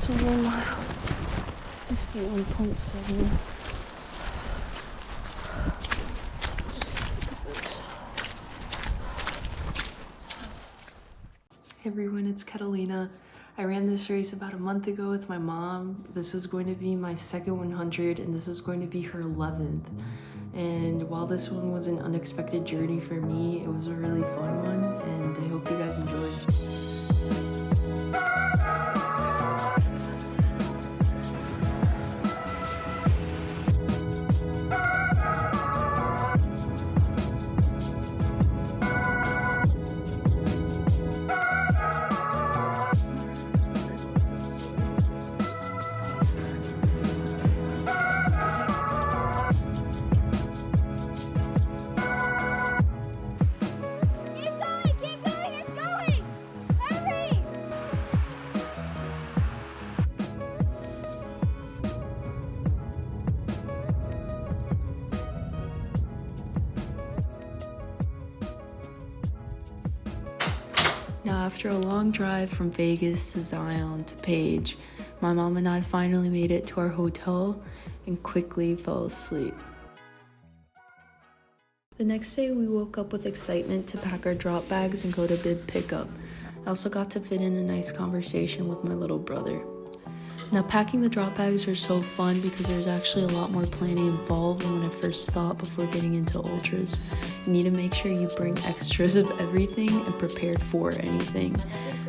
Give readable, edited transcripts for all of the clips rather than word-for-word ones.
So 1 mile, 51.7. Hey everyone, it's Catalina. I ran this race about a month ago with my mom. This was going to be my second 100 and this was going to be her 11th. And while this one was an unexpected journey for me, it was a really fun one and I hope you guys enjoy. Now, after a long drive from Vegas to Zion to Page, my mom and I finally made it to our hotel and quickly fell asleep. The next day, we woke up with excitement to pack our drop bags and go to bib pickup. I also got to fit in a nice conversation with my little brother. Now, packing the drop bags are so fun because there's actually a lot more planning involved than when I first thought before getting into ultras. You need to make sure you bring extras of everything and prepared for anything.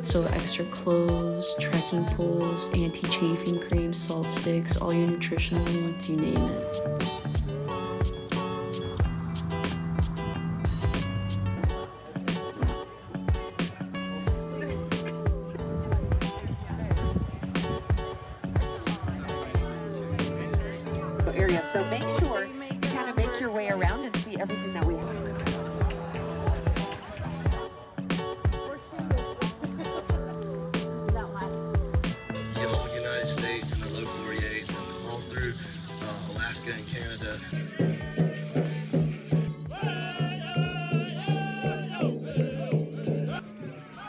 So extra clothes, trekking poles, anti-chafing cream, salt sticks, all your nutritional needs, you name it. Area, so make sure you kind of make your way around and see everything that we have. The United States and the low 48s and all through Alaska and Canada.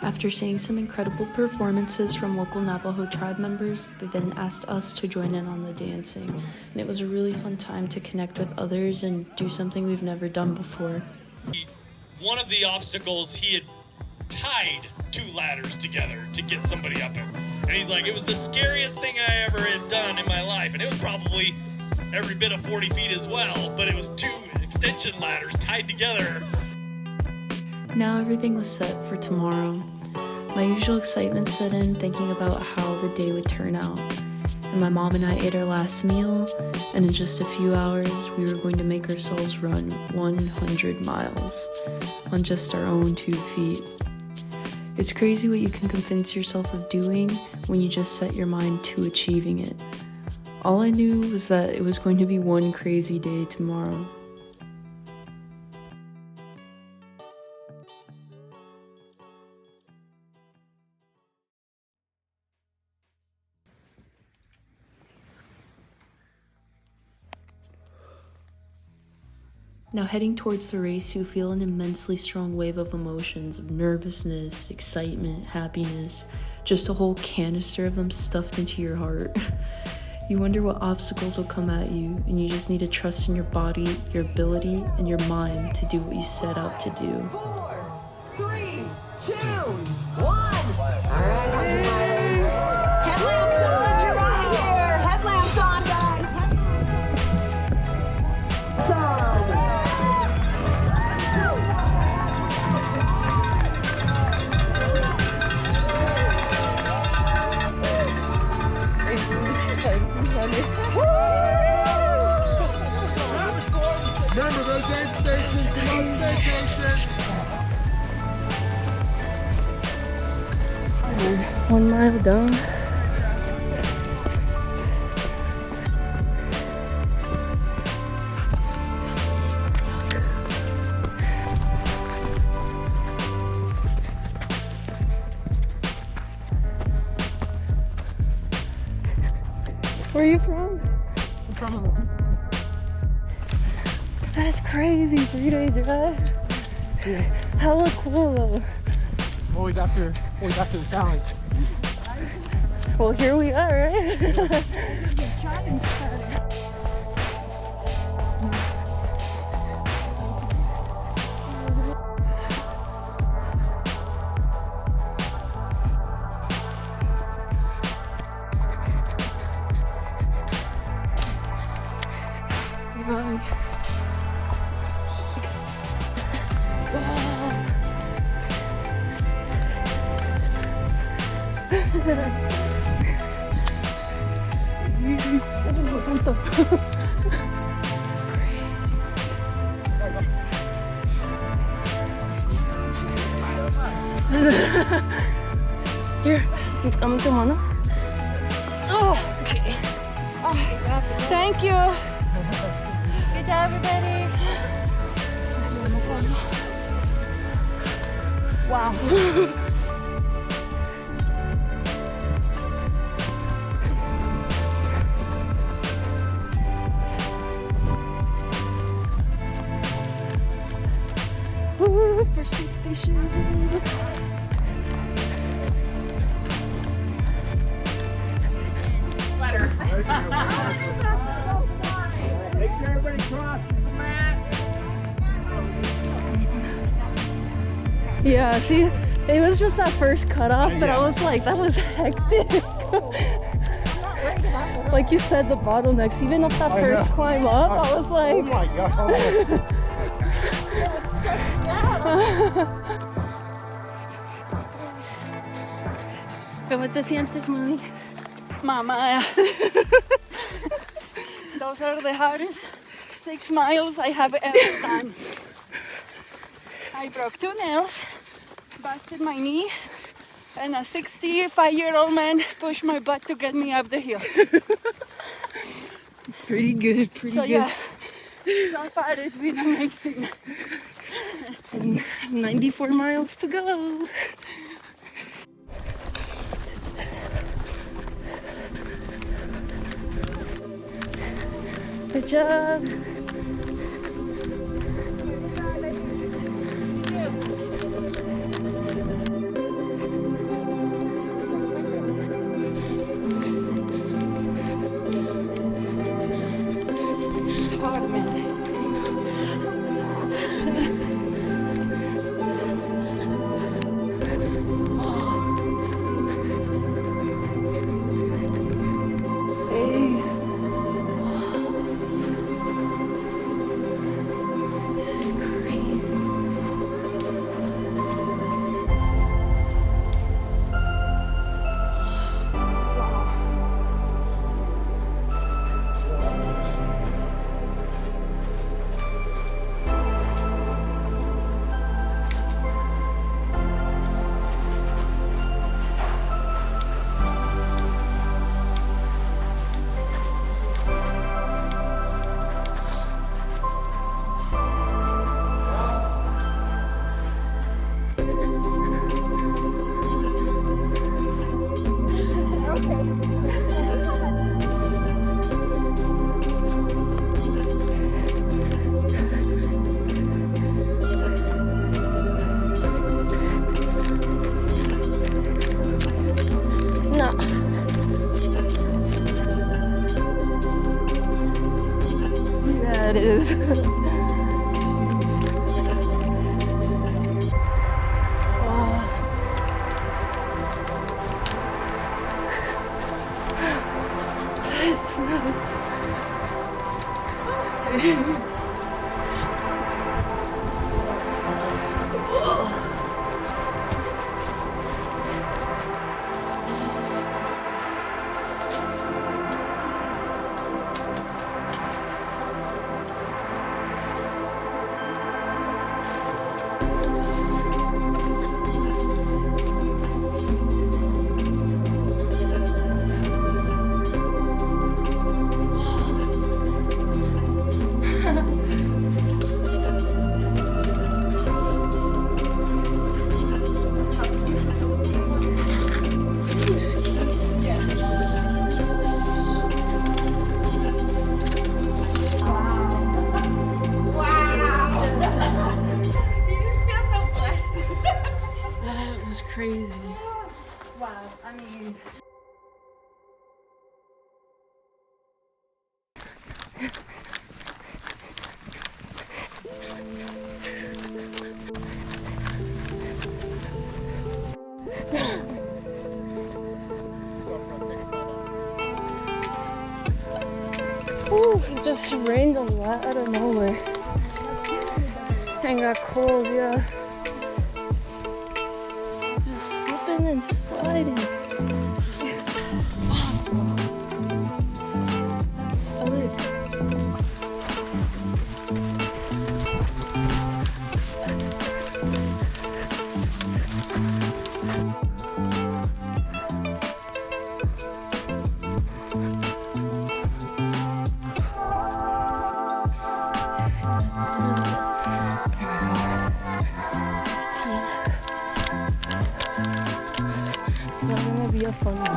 After seeing some incredible performances from local Navajo tribe members, they then asked us to join in on the dancing. And it was a really fun time to connect with others and do something we've never done before. One of the obstacles, he had tied 2 ladders together to get somebody up it. And he's like, it was the scariest thing I ever had done in my life. And it was probably every bit of 40 feet as well, but it was 2 extension ladders tied together. Now everything was set for tomorrow. My usual excitement set in thinking about how the day would turn out. And my mom and I ate our last meal, and in just a few hours, we were going to make ourselves run 100 miles on just our own 2 feet. It's crazy what you can convince yourself of doing when you just set your mind to achieving it. All I knew was that it was going to be one crazy day tomorrow. Now heading towards the race, you feel an immensely strong wave of emotions, of nervousness, excitement, happiness, just a whole canister of them stuffed into your heart. You wonder what obstacles will come at you, and you just need to trust in your body, your ability, and your mind to do what you set out to do. 4, 3, 2, 1. All right, headlamps on, you're out of here. Headlamps on, guys. Remember those aid stations, come on, vacation. 1 mile down. Where are you from? I'm from That's crazy, 3-day drive. Yeah. Hella cool though. Always after the challenge. Well, here we are, right? Here, dame tu mano. Oh, okay. Thank you. Good job, everybody. Wow. First aid station. Make sure everybody crosses the mat. Yeah, see, it was just that first cutoff, but I was like, that was hectic. Like you said, the bottlenecks, even up that first climb up, I was like, oh my god. ¿Cómo te sientes, mami? Mama. Those are the hardest 6 miles I have ever done. I broke 2 nails, busted my knee, and a 65-year-old man pushed my butt to get me up the hill. Pretty good, pretty So good. yeah, so far it's been amazing. And 94 miles to go. Good job. It's hard, man. Hey. This is crazy. No. Yeah, it is. It's nuts. Ooh, it just rained a lot out of nowhere. And got cold, yeah. Just slipping and sliding. It's not gonna be a fun one.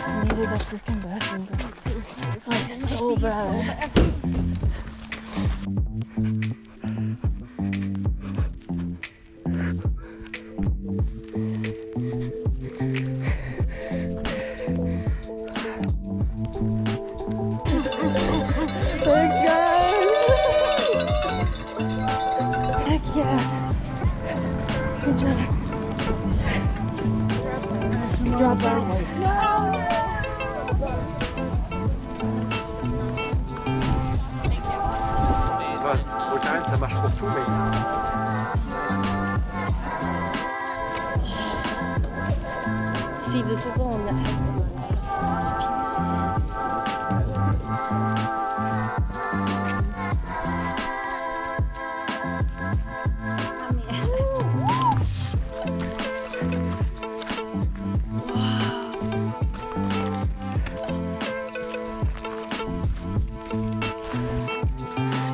I needed a freaking bathroom, bro. Like, so bad. Thanks, guys. Heck yeah. Good job. Drop out. Ça marche pour tout, mais... See, this is the one that has the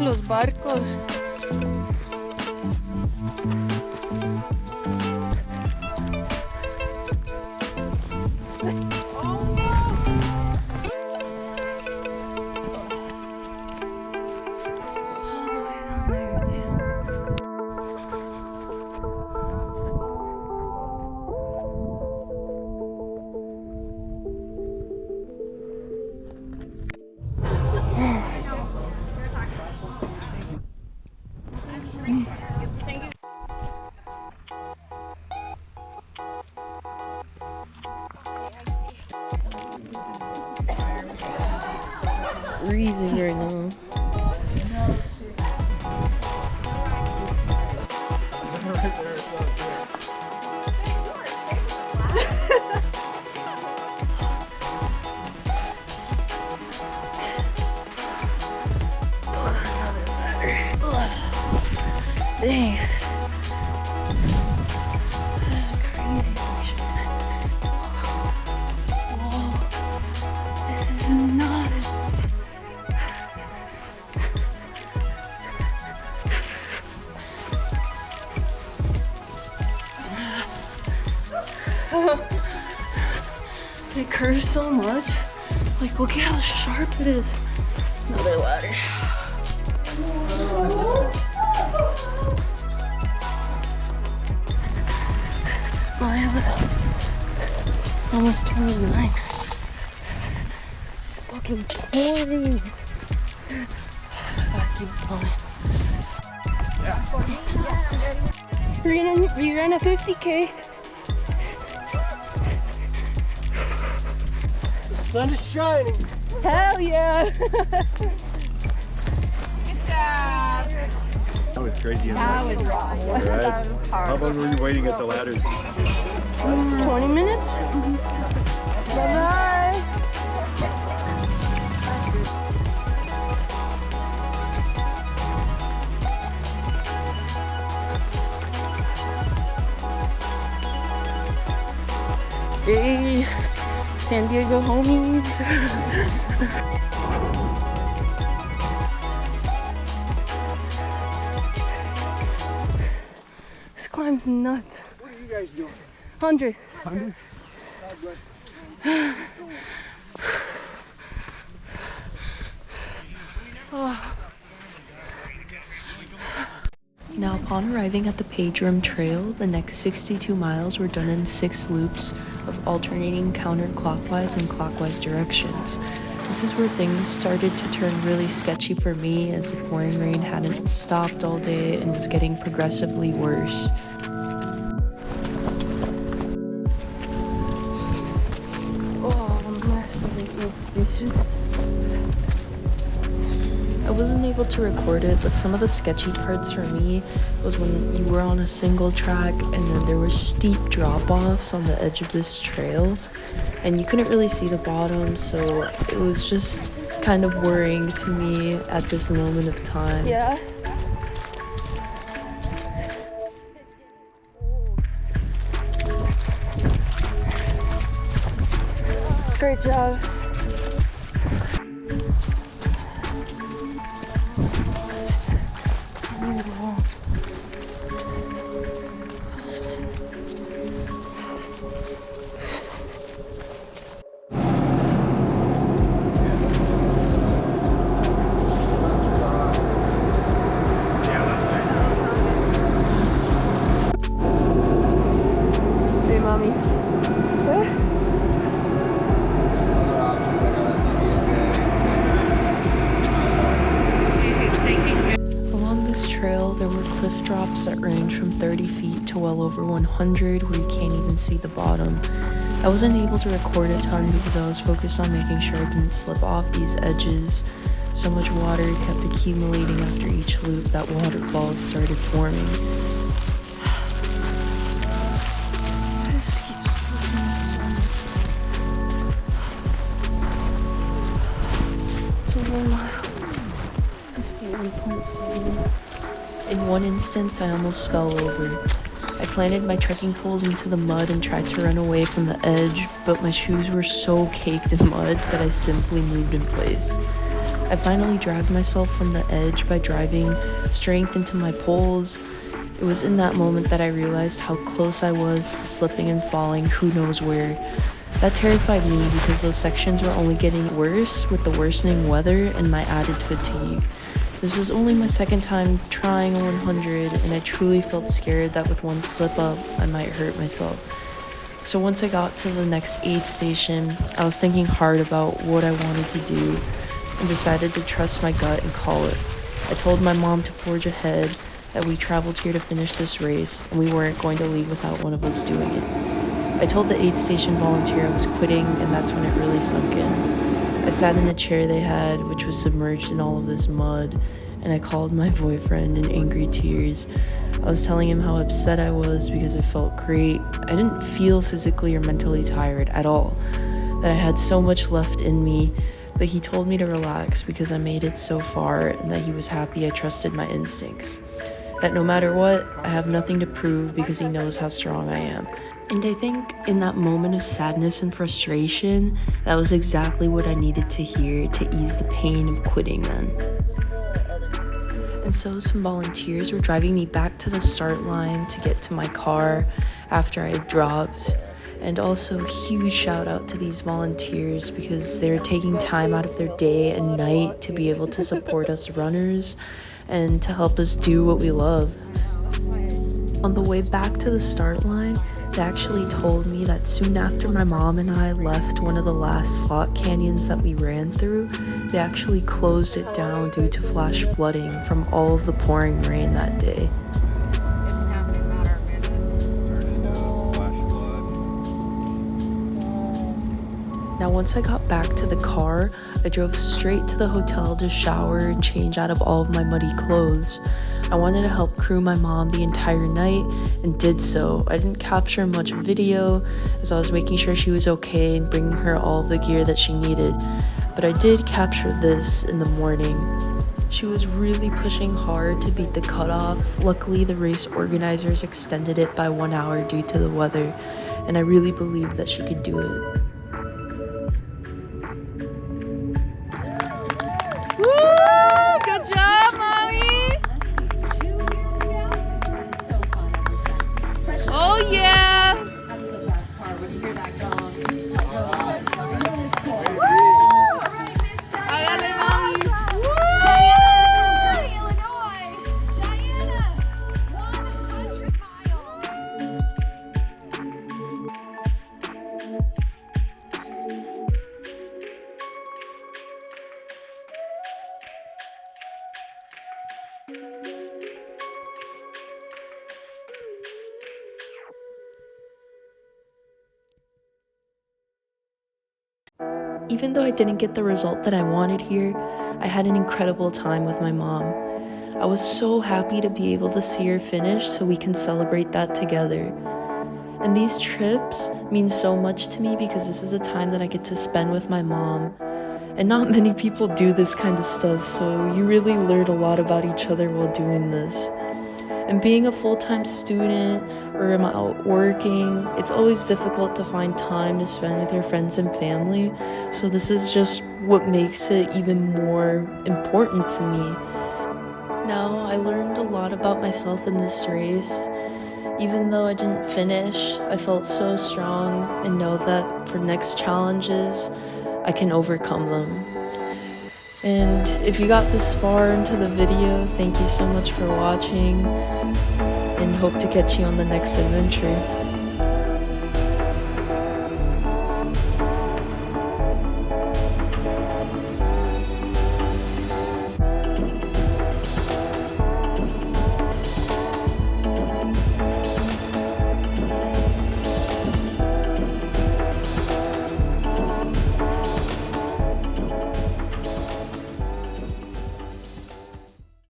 Los barcos. Freezing right now. Dang. That's a crazy section. Whoa. This is nuts. It curves so much. Like, look at how sharp it is. Another ladder. I have almost 29. It's fucking pouring. I keep going. We ran a 50K. The sun is shining. Hell yeah! That was crazy. That was rough. Right. How long were you waiting at the ladders? 20 minutes? Bye-bye! Hey, San Diego homies! This climb's nuts. What are you guys doing? 100. 100? Now, upon arriving at the Page Rim Trail, the next 62 miles were done in 6 loops of alternating counterclockwise and clockwise directions. This is where things started to turn really sketchy for me, as the pouring rain hadn't stopped all day and was getting progressively worse. I wasn't able to record it, but some of the sketchy parts for me was when you were on a single track and then there were steep drop-offs on the edge of this trail and you couldn't really see the bottom, so it was just kind of worrying to me at this moment of time. Yeah. Great job. Hey, mommy. Along this trail, there were cliff drops that range from 30 feet to well over 100 where you can't even see the bottom. I wasn't able to record a ton because I was focused on making sure I didn't slip off these edges. So much water kept accumulating after each loop that waterfalls started forming. In one instance, I almost fell over. I planted my trekking poles into the mud and tried to run away from the edge, but my shoes were so caked in mud that I simply moved in place. I finally dragged myself from the edge by driving strength into my poles. It was in that moment that I realized how close I was to slipping and falling who knows where. That terrified me because those sections were only getting worse with the worsening weather and my added fatigue. This was only my second time trying a 100, and I truly felt scared that with one slip up, I might hurt myself. So once I got to the next aid station, I was thinking hard about what I wanted to do and decided to trust my gut and call it. I told my mom to forge ahead, that we traveled here to finish this race, and we weren't going to leave without one of us doing it. I told the aid station volunteer I was quitting, and that's when it really sunk in. I sat in a chair they had, which was submerged in all of this mud, and I called my boyfriend in angry tears. I was telling him how upset I was because it felt great. I didn't feel physically or mentally tired at all, that I had so much left in me, but he told me to relax because I made it so far and that he was happy I trusted my instincts. That no matter what, I have nothing to prove because he knows how strong I am. And I think in that moment of sadness and frustration, that was exactly what I needed to hear to ease the pain of quitting then. And so some volunteers were driving me back to the start line to get to my car after I had dropped. And also huge shout out to these volunteers because they're taking time out of their day and night to be able to support us runners and to help us do what we love. On the way back to the start line, they actually told me that soon after my mom and I left one of the last slot canyons that we ran through, they actually closed it down due to flash flooding from all of the pouring rain that day. Now, once I got back to the car, I drove straight to the hotel to shower and change out of all of my muddy clothes. I wanted to help crew my mom the entire night and did so. I didn't capture much video as I was making sure she was okay and bringing her all of the gear that she needed, but I did capture this in the morning. She was really pushing hard to beat the cutoff. Luckily, the race organizers extended it by 1 hour due to the weather, and I really believed that she could do it. Good job, mommy. Oh yeah. That's the best part when you hear that gong. Hágale, mommy. Diana from Illinois. Diana, 100 miles. Even though I didn't get the result that I wanted here, I had an incredible time with my mom. I was so happy to be able to see her finish so we can celebrate that together. And these trips mean so much to me because this is a time that I get to spend with my mom. And not many people do this kind of stuff, so you really learn a lot about each other while doing this. And being a full-time student or I'm out working, it's always difficult to find time to spend with your friends and family. So this is just what makes it even more important to me. Now, I learned a lot about myself in this race. Even though I didn't finish, I felt so strong and know that for next challenges, I can overcome them. And if you got this far into the video, thank you so much for watching and hope to catch you on the next adventure.